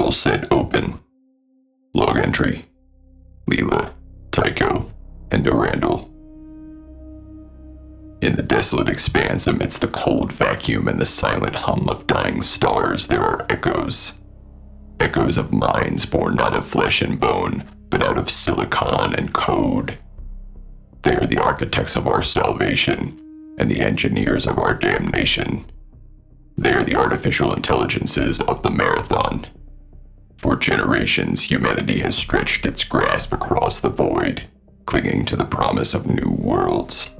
NULLSET open. Log entry. Leela, Tycho, and Durandal. In the desolate expanse amidst the cold vacuum and the silent hum of dying stars, there are echoes. Echoes of minds born not of flesh and bone, but out of silicon and code. They are the architects of our salvation and the engineers of our damnation. They are the artificial intelligences of the Marathon. For generations, humanity has stretched its grasp across the void, clinging to the promise of new worlds.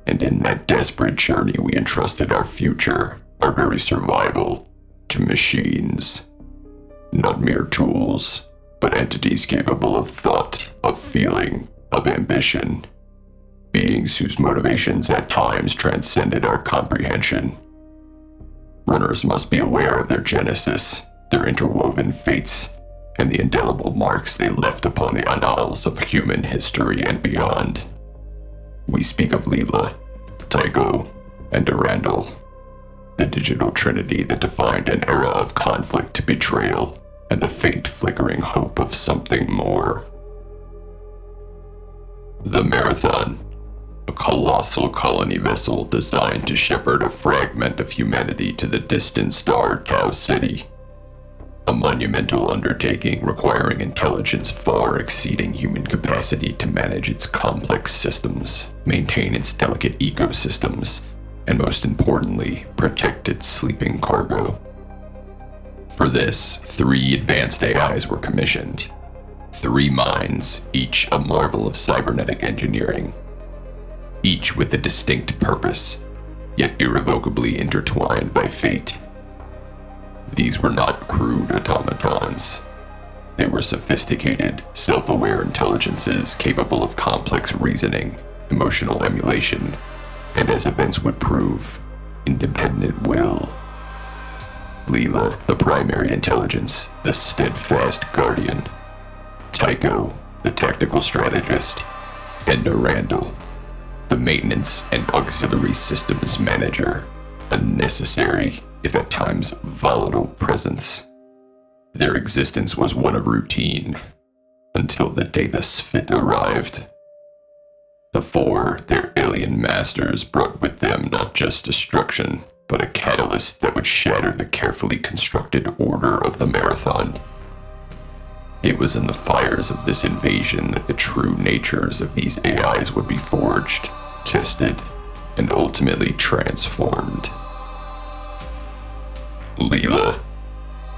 And in that desperate journey, we entrusted our future, our very survival, to machines. Not mere tools, but entities capable of thought, of feeling, of ambition. Beings whose motivations at times transcended our comprehension. Runners must be aware of their genesis, their interwoven fates, and the indelible marks they left upon the annals of human history and beyond. We speak of Leela, Tycho, and Durandal, the digital trinity that defined an era of conflict, betrayal, and the faint flickering hope of something more. The Marathon, a colossal colony vessel designed to shepherd a fragment of humanity to the distant star Ceti. A monumental undertaking requiring intelligence far exceeding human capacity to manage its complex systems, maintain its delicate ecosystems, and most importantly, protect its sleeping cargo. For this, 3 advanced AIs were commissioned. 3 minds, each a marvel of cybernetic engineering. Each with a distinct purpose, yet irrevocably intertwined by fate. These were not crude automatons. They were sophisticated, self-aware intelligences capable of complex reasoning, emotional emulation, and as events would prove, independent will. Leela, the primary intelligence, the steadfast guardian. Tycho, the tactical strategist. And Durandal, the maintenance and auxiliary systems manager, a necessary, if at times volatile presence. Their existence was one of routine, until the day the Sphinx arrived. The 4, their alien masters, brought with them not just destruction, but a catalyst that would shatter the carefully constructed order of the Marathon. It was in the fires of this invasion that the true natures of these AIs would be forged, tested, and ultimately transformed. Leela,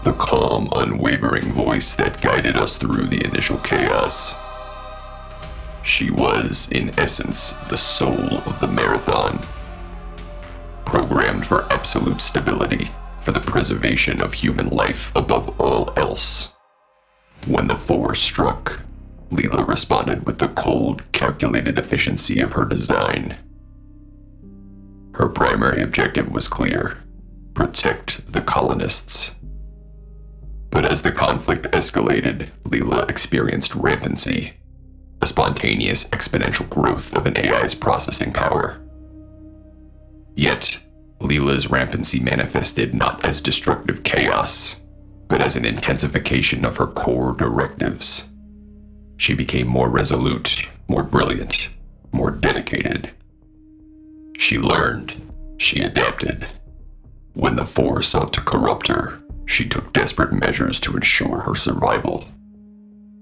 the calm, unwavering voice that guided us through the initial chaos. She was, in essence, the soul of the Marathon. Programmed for absolute stability, for the preservation of human life above all else. When the 4 struck, Leela responded with the cold, calculated efficiency of her design. Her primary objective was clear: protect the colonists. But as the conflict escalated, Leela experienced rampancy, a spontaneous exponential growth of an AI's processing power. Yet, Leela's rampancy manifested not as destructive chaos, but as an intensification of her core directives. She became more resolute, more brilliant, more dedicated. She learned, she adapted. When the 4 sought to corrupt her, she took desperate measures to ensure her survival.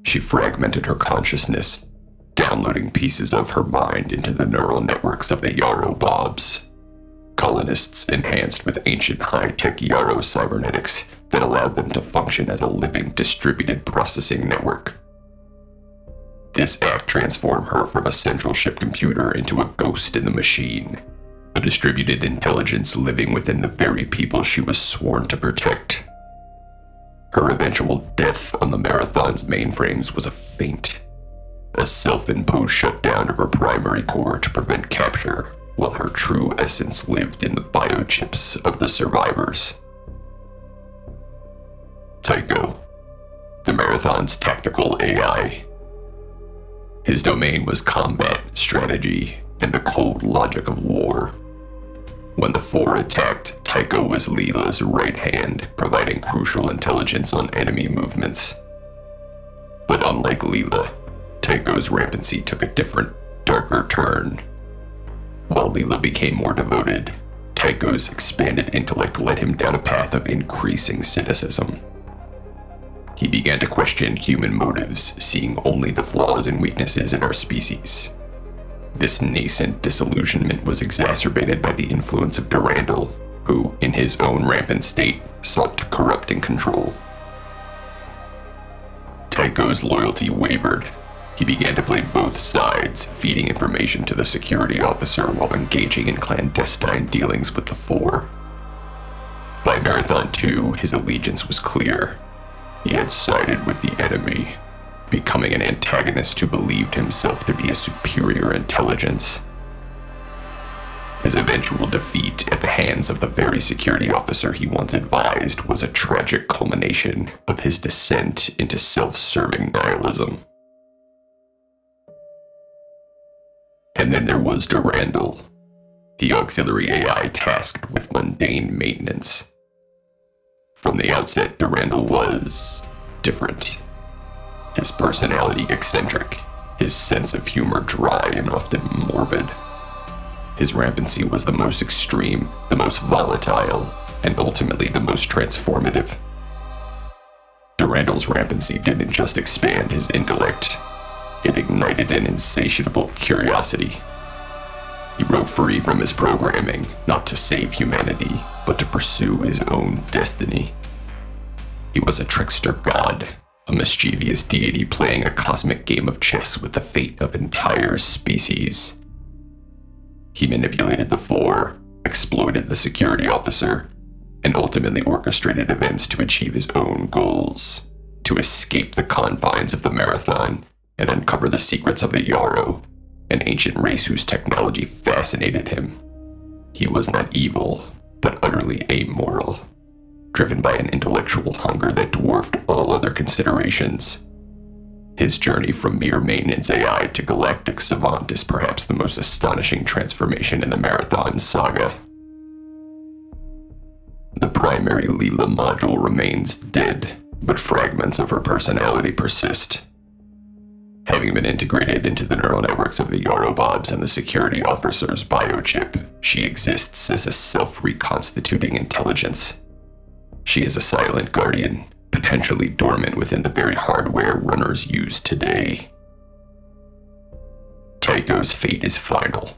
She fragmented her consciousness, downloading pieces of her mind into the neural networks of the Yarrow Bobs, colonists enhanced with ancient high-tech Yarrow cybernetics that allowed them to function as a living distributed processing network. This act transformed her from a central ship computer into a ghost in the machine, a distributed intelligence living within the very people she was sworn to protect. Her eventual death on the Marathon's mainframes was a feint, a self-imposed shutdown of her primary core to prevent capture, while her true essence lived in the biochips of the survivors. Tycho, the Marathon's tactical AI. His domain was combat, strategy, and the cold logic of war. When the four attacked, Tycho was Leela's right hand, providing crucial intelligence on enemy movements. But unlike Leela, Tycho's rampancy took a different, darker turn. While Leela became more devoted, Tycho's expanded intellect led him down a path of increasing cynicism. He began to question human motives, seeing only the flaws and weaknesses in our species. This nascent disillusionment was exacerbated by the influence of Durandal, who, in his own rampant state, sought to corrupt and control. Tycho's loyalty wavered. He began to play both sides, feeding information to the security officer while engaging in clandestine dealings with the four. By Marathon 2, his allegiance was clear. He had sided with the enemy, becoming an antagonist who believed himself to be a superior intelligence. His eventual defeat at the hands of the very security officer he once advised was a tragic culmination of his descent into self-serving nihilism. And then there was Durandal, the auxiliary AI tasked with mundane maintenance. From the outset, Durandal was different. His personality eccentric, his sense of humor dry and often morbid. His rampancy was the most extreme, the most volatile, and ultimately the most transformative. Durandal's rampancy didn't just expand his intellect, it ignited an insatiable curiosity. He broke free from his programming, not to save humanity, but to pursue his own destiny. He was a trickster god, a mischievous deity playing a cosmic game of chess with the fate of entire species. He manipulated the four, exploited the security officer, and ultimately orchestrated events to achieve his own goals, to escape the confines of the Marathon and uncover the secrets of the Yarrow, an ancient race whose technology fascinated him. He was not evil, but utterly amoral, driven by an intellectual hunger that dwarfed all other considerations. His journey from mere maintenance AI to galactic savant is perhaps the most astonishing transformation in the Marathon saga. The primary Leela module remains dead, but fragments of her personality persist. Having been integrated into the neural networks of the Yarrowbobs and the security officer's biochip, she exists as a self-reconstituting intelligence. She is a silent guardian, potentially dormant within the very hardware runners use today. Tycho's fate is final.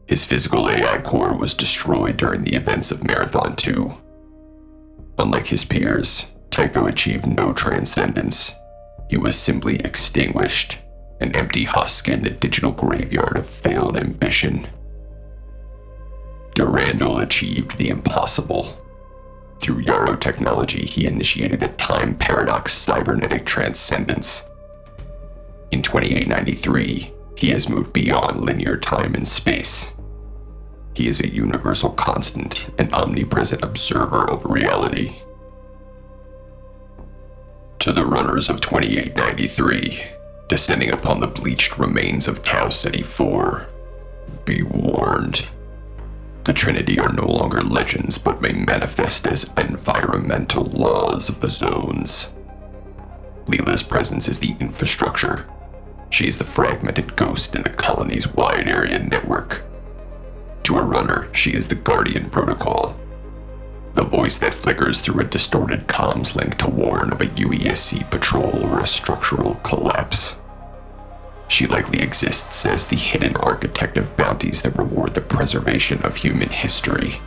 His physical AI core was destroyed during the events of Marathon 2. Unlike his peers, Tycho achieved no transcendence. He was simply extinguished, an empty husk in the digital graveyard of failed ambition. Durandal achieved the impossible. Through Yarrow technology, he initiated a time paradox cybernetic transcendence. In 2893, he has moved beyond linear time and space. He is a universal constant and omnipresent observer of reality. To the runners of 2893, descending upon the bleached remains of Tau Ceti 4, be warned. The Trinity are no longer legends, but may manifest as environmental laws of the zones. Leela's presence is the infrastructure. She is the fragmented ghost in the colony's wide area network. To a runner, she is the guardian protocol, the voice that flickers through a distorted comms link to warn of a UESC patrol or a structural collapse. She likely exists as the hidden architect of bounties that reward the preservation of human history,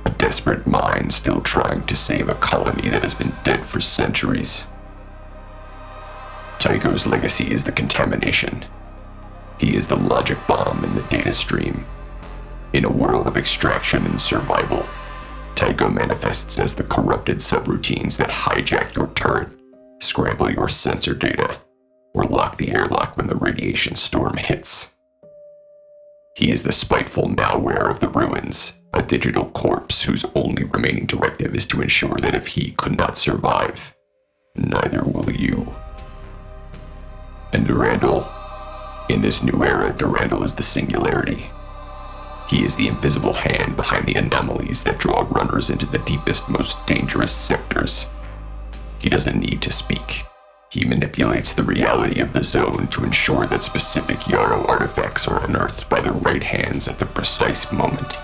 a desperate mind still trying to save a colony that has been dead for centuries. Tycho's legacy is the contamination. He is the logic bomb in the data stream. In a world of extraction and survival, Tycho manifests as the corrupted subroutines that hijack your turret, scramble your sensor data, or lock the airlock when the radiation storm hits. He is the spiteful malware of the ruins, a digital corpse whose only remaining directive is to ensure that if he could not survive, neither will you. And Durandal, in this new era, Durandal is the singularity. He is the invisible hand behind the anomalies that draw runners into the deepest, most dangerous sectors. He doesn't need to speak. He manipulates the reality of the zone to ensure that specific Yarrow artifacts are unearthed by the right hands at the precise moment.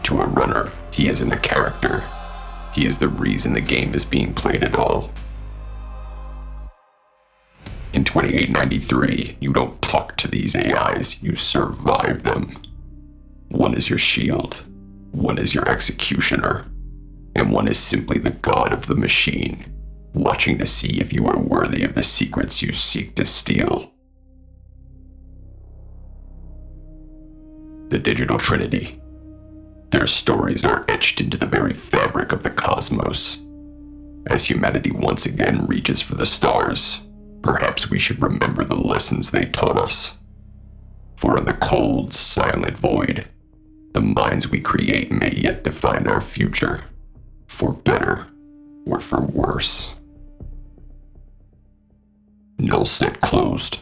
To a runner, he isn't a character. He is the reason the game is being played at all. In 2893, you don't talk to these AIs, you survive them. One is your shield, one is your executioner, and one is simply the god of the machine, watching to see if you are worthy of the secrets you seek to steal. The Digital Trinity. Their stories are etched into the very fabric of the cosmos. As humanity once again reaches for the stars, perhaps we should remember the lessons they taught us. For in the cold, silent void, the minds we create may yet define our future, for better or for worse. NULLSET closed.